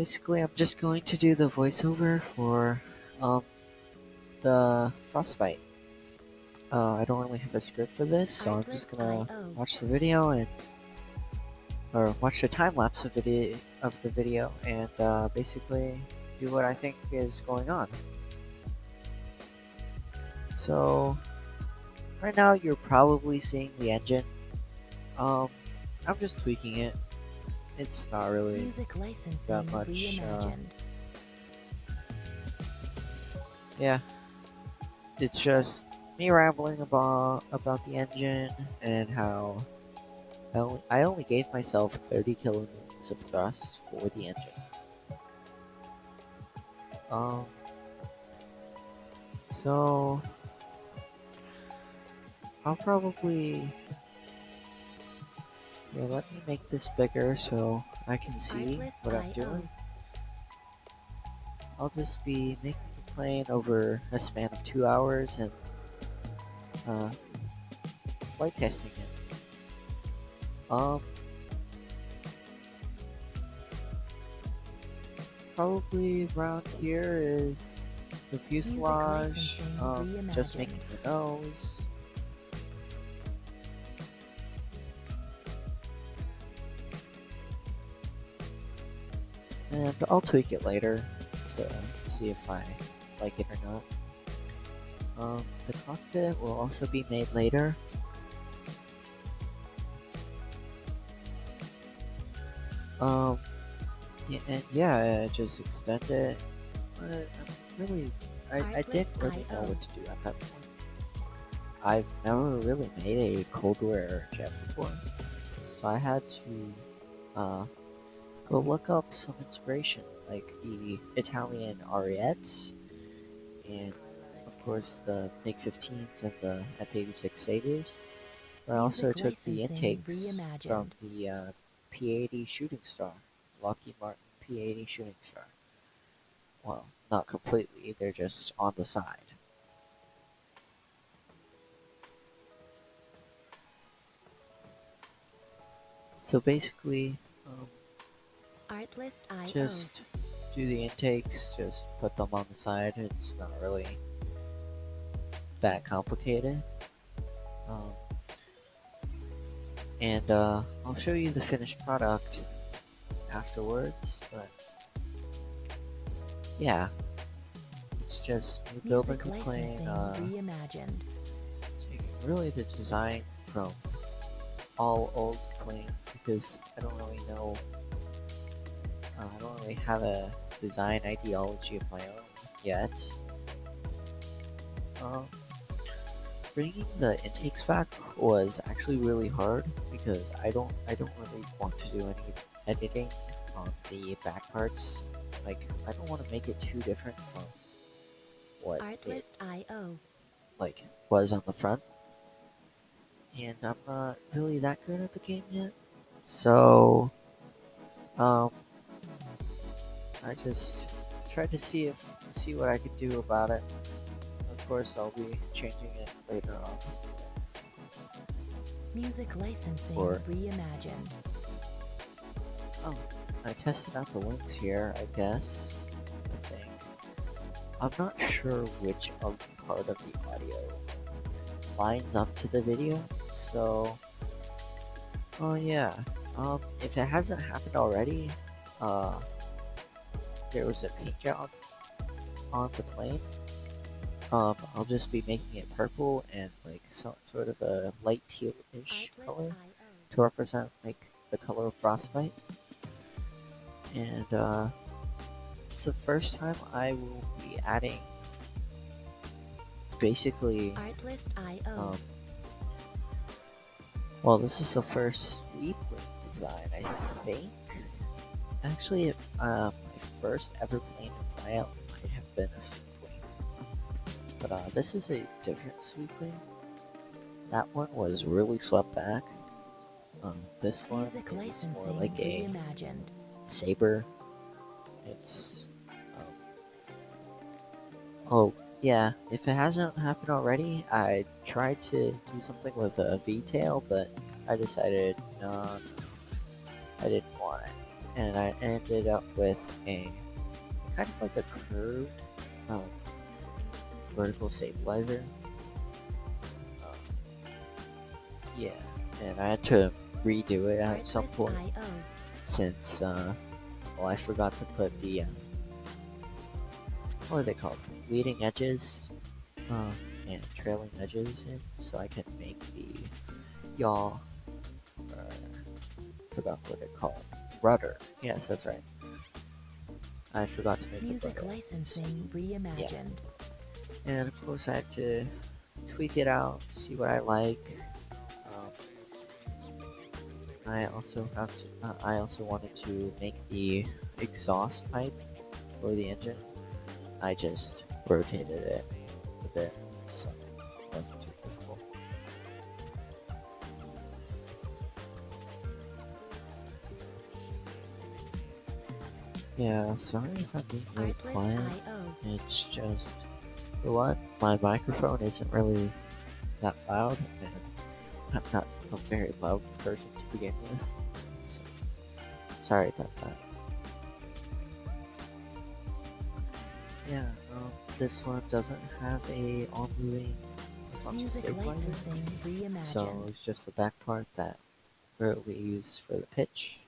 Basically, I'm just going to do the voiceover for um, the Frostbite. I don't really have a script for this, so I'm just gonna Artlist.io. watch the video or watch the time lapse of the video and basically do what I think is going on. So right now you're probably seeing the engine. Um, I'm just tweaking it. It's not really Music licensing that much. reimagined. Yeah, it's just me rambling about the engine and how I only gave myself 30 kilonewtons of thrust for the engine. Um, so I'll probably let me make this bigger so I can see what I'm Artlist.io. doing. I'll just be making the plane over a span of 2 hours and uh, flight testing it. Um, Probably around here is the fuselage, licensing just reimagined. making the nose. And I'll tweak it later to see if I like it or not. The cockpit will also be made later. Um, yeah, and yeah, just extend it. But I didn't really know Artlist.io. what to do at that point. I've never really made a cold war jet before, so I had to go look up some inspiration, like the Italian Ariettes, and of course the MiG-15s and the F-86 Sabres. I also Music took the licensing intakes from reimagined. the P-80 Shooting Star, Lockheed Martin P-80 Shooting Star. Well, not completely, they're just on the side. So basically, Artlist.io. just do the intakes, just put them on the side. It's not really that complicated. Um, and I'll show you the finished product afterwards, but yeah, it's just me building Music the plane, licensing reimagined. taking really the design from all old planes because I don't really know, I don't really have a design ideology of my own yet. Um, Bringing the intakes back was actually really hard because I don't really want to do any editing on the back parts. Like I don't want to make it too different from what it Artlist.io. was on the front. And I'm not really that good at the game yet. So um I just tried to see what I could do about it. Of course I'll be changing it later on. Music licensing Or reimagined. oh, I tested out the wings here, I guess. I think. I'm not sure which part of the audio lines up to the video, so oh yeah. If it hasn't happened already, uh, there was a paint job on the plane. I'll just be making it purple and like some sort of a light teal-ish color Artlist.io. to represent like the color of Frostbite. And it's the first time I will be adding basically Artlist.io. well, this is the first sweep wing design, I think. Actually, my first ever plane to fly out might have been a sweep wing. But this is a different sweep wing. That one was really swept back. This one Music is more licensing like a reimagined. saber. It's oh yeah. If it hasn't happened already, I tried to do something with a V tail, but I decided no, I didn't want it. and I ended up with a kind of like a curved um, vertical stabilizer. Um, yeah, and I had to redo it at some point Artlist.io. since well, I forgot to put the what are they called? Leading edges uh, and trailing edges in, so I can make the yaw. Forgot what they're called. Rudder. Yes, that's right. I forgot to make the Music rudder. licensing Yeah, reimagined. and of course I had to tweak it out, see what I like. Um, I also wanted to make the exhaust pipe for the engine. I just rotated it a bit, so it wasn't too difficult. Yeah, sorry if I'm being really quiet. Artlist.io. It's just, for one, my microphone isn't really that loud, and I'm not a very loud person to begin with. So, sorry about that. Yeah, this one doesn't have a on-moving horizontal Music stabilizer, licensing so reimagined. it's just the back part that we use for the pitch.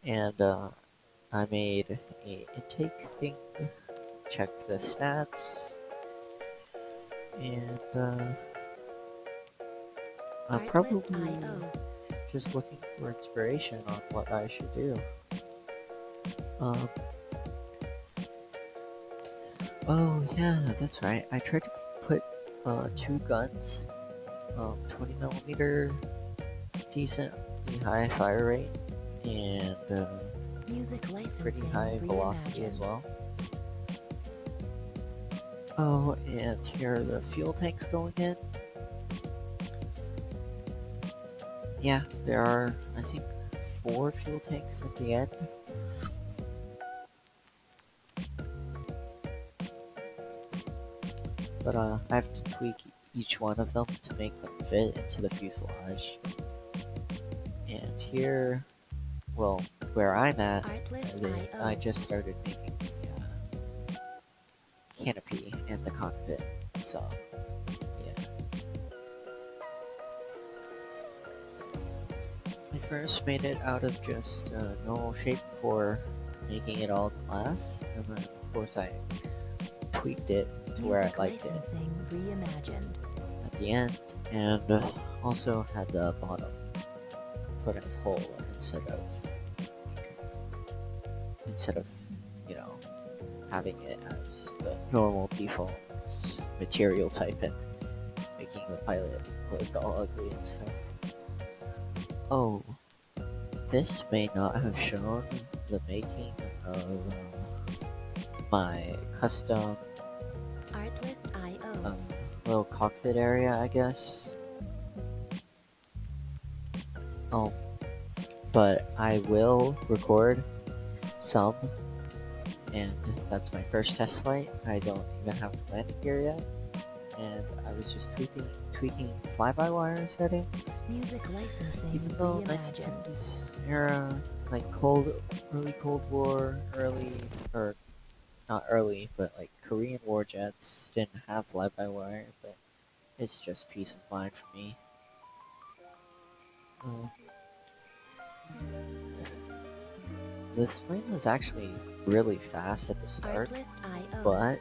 And I made a intake thing, checked the stats, and I'm probably Artlist.io. just looking for inspiration on what I should do. Um, oh yeah, that's right. I tried to put two guns, 20 millimeter, decently high fire rate, and Music pretty licensing high velocity as reimagined. well. Oh, and here are the fuel tanks going in. Yeah, there are, I think, 4 fuel tanks at the end. But I have to tweak each one of them to make them fit into the fuselage. And here, well, where I'm at, I Artlist.io. just started making the canopy and the cockpit. So, yeah. I first made it out of just normal shape before making it all glass, and then of course I tweaked it to where I Music liked it licensing reimagined. at the end, and also had the bottom put as whole instead of you know having it as the normal default material type and making the pilot look all ugly and stuff. Oh, this may not have shown the making of my custom Artlist.io. little cockpit area, I guess. Um, but I will record some, and that's my first test flight. I don't even have the landing gear yet, and I was just tweaking fly-by-wire settings. Music licensing Even though reimagined. 1950s era, like early Cold War, early or not early, but like Korean War jets didn't have fly-by-wire, but it's just peace of mind for me. Uh, this plane was actually really fast at the start, Artlist.io. but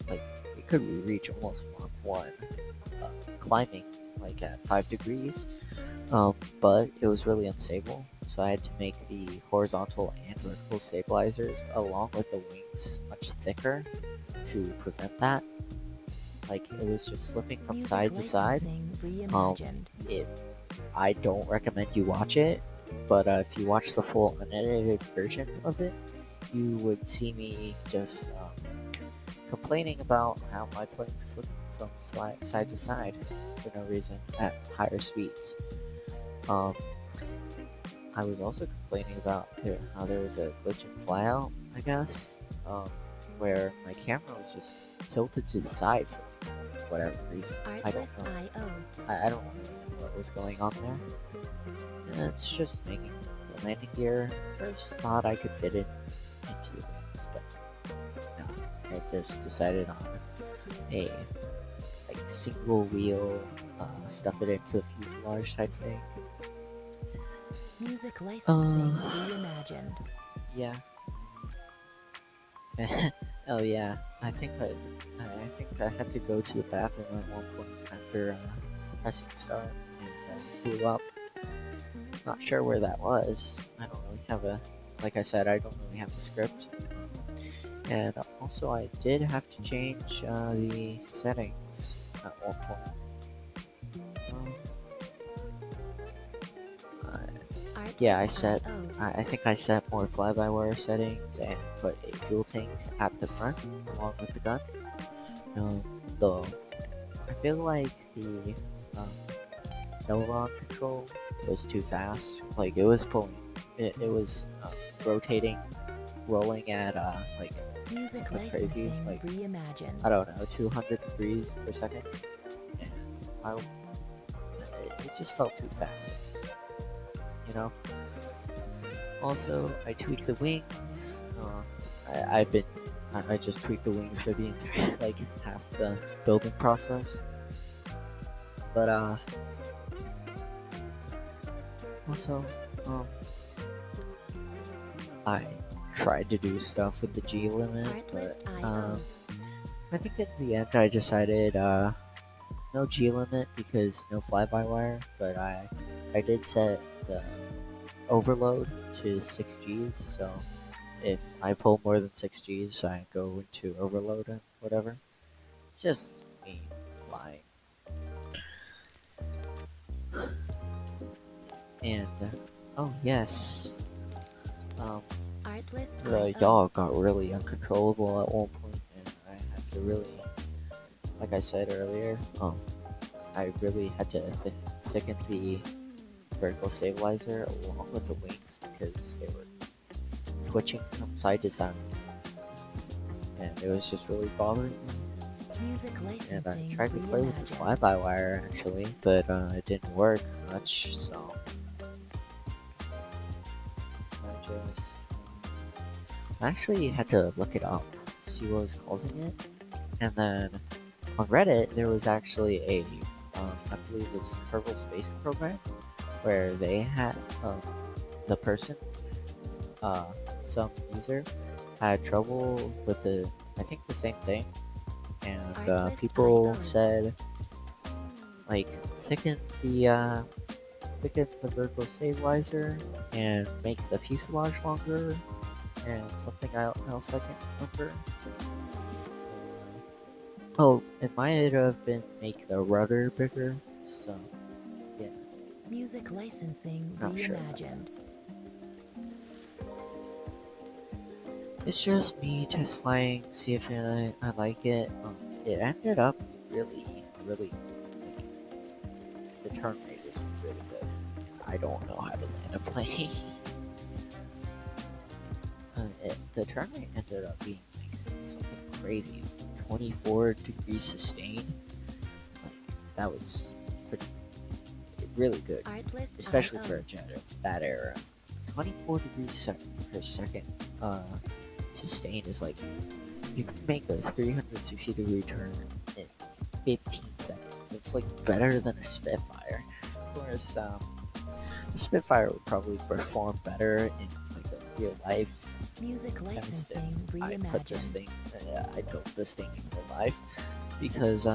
like it could reach almost Mach 1, climbing like at 5 degrees. But it was really unstable, so I had to make the horizontal and vertical stabilizers along with the wings much thicker to prevent that. Like it was just slipping from Music side to side. licensing Um, reimagined. it I don't recommend you watch it, but if you watch the full unedited version of it, you would see me just complaining about how my plane was slipping from side to side for no reason at higher speeds. Um, I was also complaining about how there was a glitch in flyout, I guess, where my camera was just tilted to the side for whatever reason. I don't know. Artlist.io. I don't know what was going on there. And it's just making the landing gear. First thought I could fit it into the wings, but no, I just decided on a like single wheel, stuff it into the fuselage type thing. Music licensing Uh, reimagined. yeah. Oh yeah, I think I had to go to the bathroom at one point after pressing start and blew up. Not sure where that was. I don't really have a, like I said, I don't really have a script. And also, I did have to change the settings at one point. Um, yeah, I think I set more fly-by-wire settings and put a fuel tank at the front along with the gun. Um, though I feel like the um, aileron control was too fast. Like it was pulling, it was rotating, rolling at like Music something crazy, licensing like reimagined. I don't know, 200 degrees per second, and it just felt too fast, you know. Also, I tweaked the wings. I've been I just tweaked the wings for the entire like half the building process, but also um I tried to do stuff with the G limit, but I think in the end I decided no G limit because no fly-by-wire, but I did set the overload to 6 Gs, so if I pull more than 6 Gs, I go into overload and whatever. Just me lying. And oh yes, um, the yaw got really uncontrollable at one point, and I had to really, like I said earlier, I really had to thicken the vertical stabilizer along with the wings because they were twitching from side to side, and it was just really bothering me. Music And I licensing tried to play with the reimagined. fly-by-wire actually, but it didn't work much, so I just I actually had to look it up, see what was causing it, and then on Reddit there was actually a I believe it was Kerbal Space Program where they had the person uh, some user had trouble with the I think the same thing, and people said like thicken the vertical stabilizer and make the fuselage longer and something else I can't remember. So, oh, it might have been make the rudder bigger. So yeah, Music licensing not sure about reimagined. that. It's just me test flying, see if I like it. It ended up really like the turn rate is really good. I don't know how to land a plane. The turn rate ended up being like something crazy, 24 degrees sustained. Like that was pretty really good, especially for a jet of that era. 24 degrees per second sustained is like you can make a 360-degree turn in 15 seconds. It's like better than a Spitfire. Of course, the Spitfire would probably perform better in like a real life Music test licensing if I put this reimagined. thing, I built this thing in real life because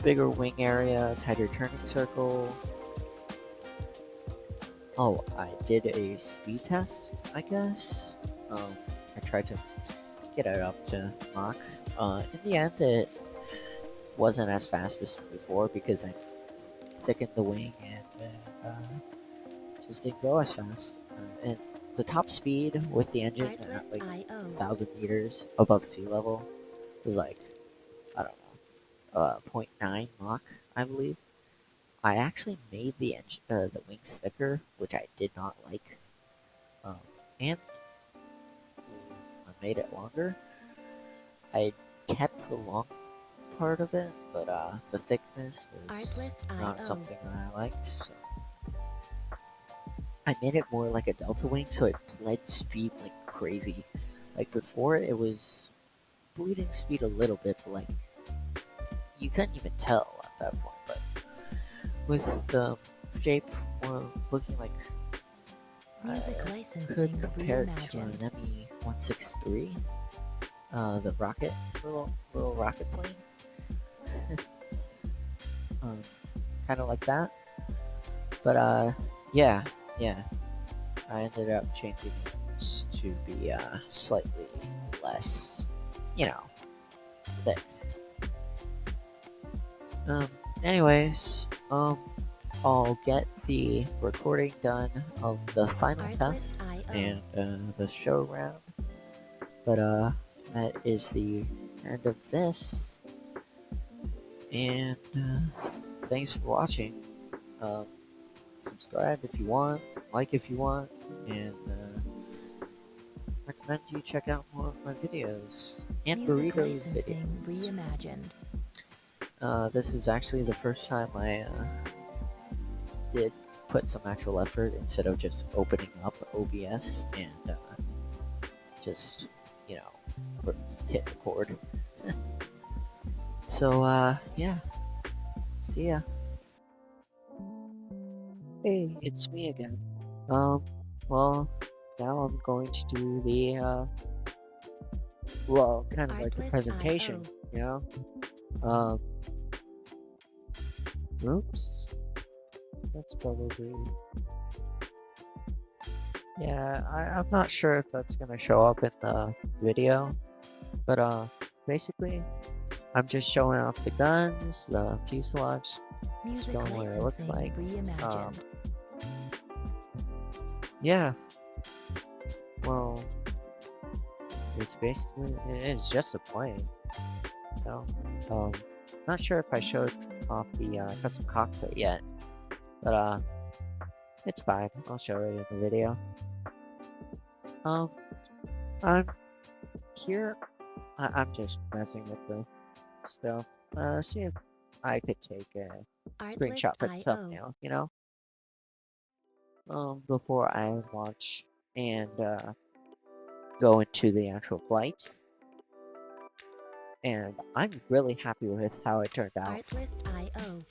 bigger wing area, tighter turning circle. Oh, I did a speed test, I guess. I tried to get it up to Mach. In the end, it wasn't as fast as before because I thickened the wing and just didn't go as fast. And the top speed with the engine at like 1,000 meters above sea level was like, I don't know, zero point 0.9 Mach, I believe. I actually made the wings thicker, which I did not like, and I made it longer. I kept the long part of it, but the thickness was not something that I liked. So I made it more like a delta wing, so it bled speed like crazy. Like before, it was bleeding speed a little bit, but like you couldn't even tell at that point. But with the shape more looking like Music I licensing could compare it to an reimagined. ME-163, the rocket, little rocket plane, um, kind of like that. But yeah, yeah, I ended up changing it to be slightly less, you know, thick. Um, anyways, I'll get the recording done of the final Artlist test IO. and the show round. But that is the end of this, and thanks for watching. Um, subscribe if you want, like if you want, and recommend you check out more of my videos and Music Burritos licensing videos. reimagined. This is actually the first time I did put some actual effort instead of just opening up OBS and just, you know, hit record. So, yeah, see ya. Hey, it's me again. Well, now I'm going to do the, well, kind of like the Artlist presentation, IO. you know? Um, oops. That's probably, yeah, I'm not sure if that's gonna show up in the video, but, basically, I'm just showing off the guns, the fuselage, Music showing what it looks licensing like. Um, reimagined. yeah, well, it's just a plane, you know? Not sure if I showed off the custom cockpit yet, but it's fine. I'll show it in the video. Um, I'm here. I'm just messing with the stuff. See if I could take a Artlist screenshot for the IO. thumbnail, you know? Before I launch and go into the actual flight. And I'm really happy with how it turned out. Artlist IO.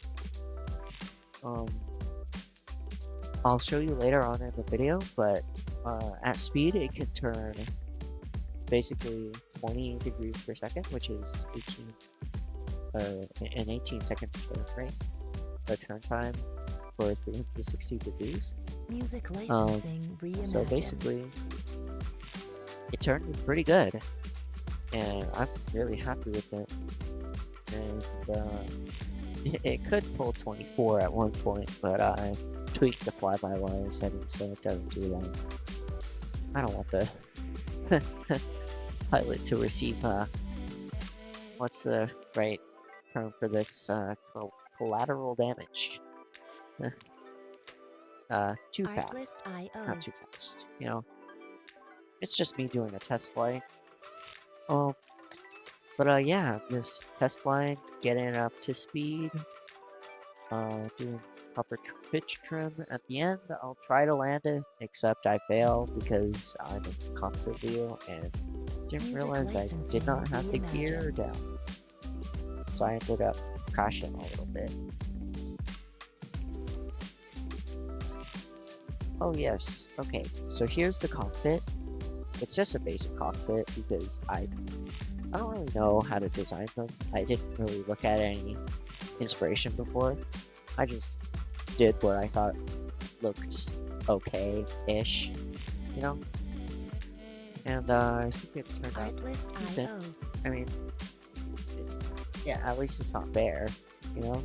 Um, I'll show you later on in the video, but at speed it can turn basically 20 degrees per second, which is 18, an 18-second turn rate, a turn time for 360 degrees. Music licensing reimagined. So basically, it turned pretty good, and I'm really happy with it. And it could pull 24 at one point, but I tweaked the fly-by-wire settings so it doesn't do that. I don't want the pilot to receive, what's the right term for this, collateral damage. Too fast. Artlist IO. Not too fast, you know? It's just me doing a test flight. Um, but yeah, just test flying, getting it up to speed, doing proper pitch trim at the end. I'll try to land it, except I fail because I'm in cockpit view and didn't Music realize I did not have the gear reimagined. down. So I ended up crashing a little bit. Oh yes, okay, so here's the cockpit. It's just a basic cockpit because I don't really know how to design them. I didn't really look at any inspiration before. I just did what I thought looked okay-ish, you know? And I think it turned out Artlist decent. IO. I mean, yeah, at least it's not bare, you know?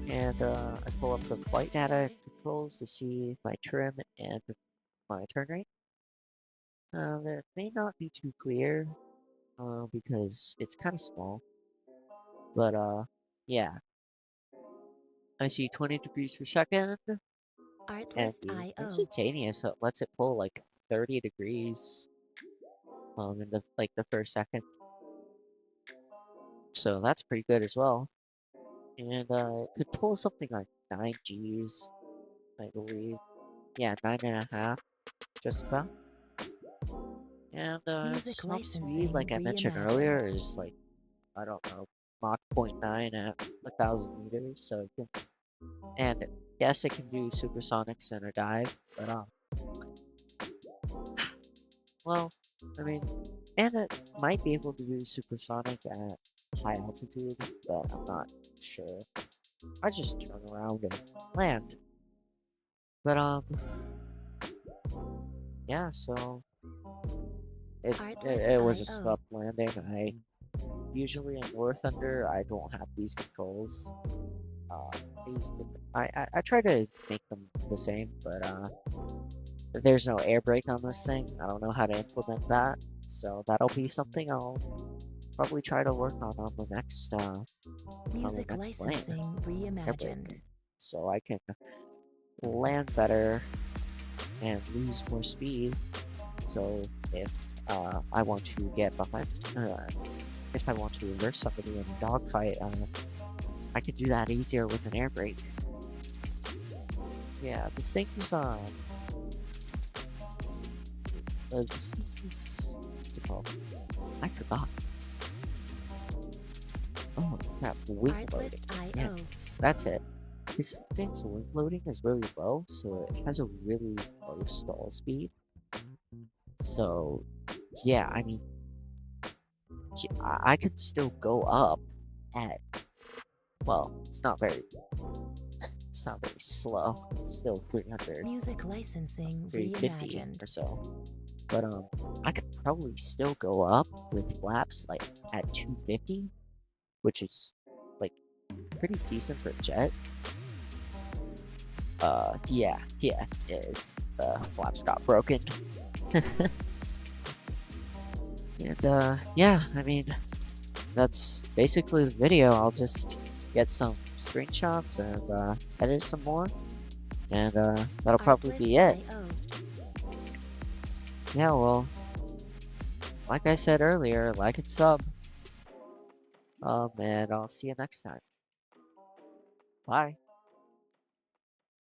And I pull up the flight data controls to see my trim and my turn rate. That may not be too clear because it's kind of small, but yeah, I see 20 degrees per second, and Artlist the IO. instantaneous lets it pull like 30 degrees in the first second, so that's pretty good as well. And it could pull something like 9 Gs, I believe. yeah, 9.5, just about. And Music top speed, licensing like I mentioned earlier, reimagined. is like, I don't know, Mach .9 at 1,000 meters. So it can, and yes, it can do supersonics in a dive, but well, I mean, and it might be able to do supersonic at high altitude, but I'm not sure. I just turn around and land. But yeah. So it was a Artlist.io. scuff landing. I usually in War Thunder I don't have these controls. These different, I try to make them the same, but there's no air brake on this thing. I don't know how to implement that, so that'll be something I'll probably try to work on the next Music plane. licensing Air reimagined. brake, so I can land better and lose more speed. So if I want to get behind, if I want to reverse somebody in a dogfight, I can do that easier with an air brake. Yeah, this thing's this thing's, what's it called? I forgot. Oh crap, wing loading. Yeah, Artlist.io. that's it. This thing's wing loading is really low, so it has a really low stall speed. So yeah, I mean, I could still go up at, well, it's not very slow. It's still 300, Music licensing 350 reimagined. or so. But I could probably still go up with flaps like at 250, which is like pretty decent for a jet. Yeah, the flaps got broken. And yeah, I mean, that's basically the video. I'll just get some screenshots and edit some more, and that'll probably be it. Artlist.io. Yeah, well, like I said earlier, like and sub. And I'll see you next time. Bye.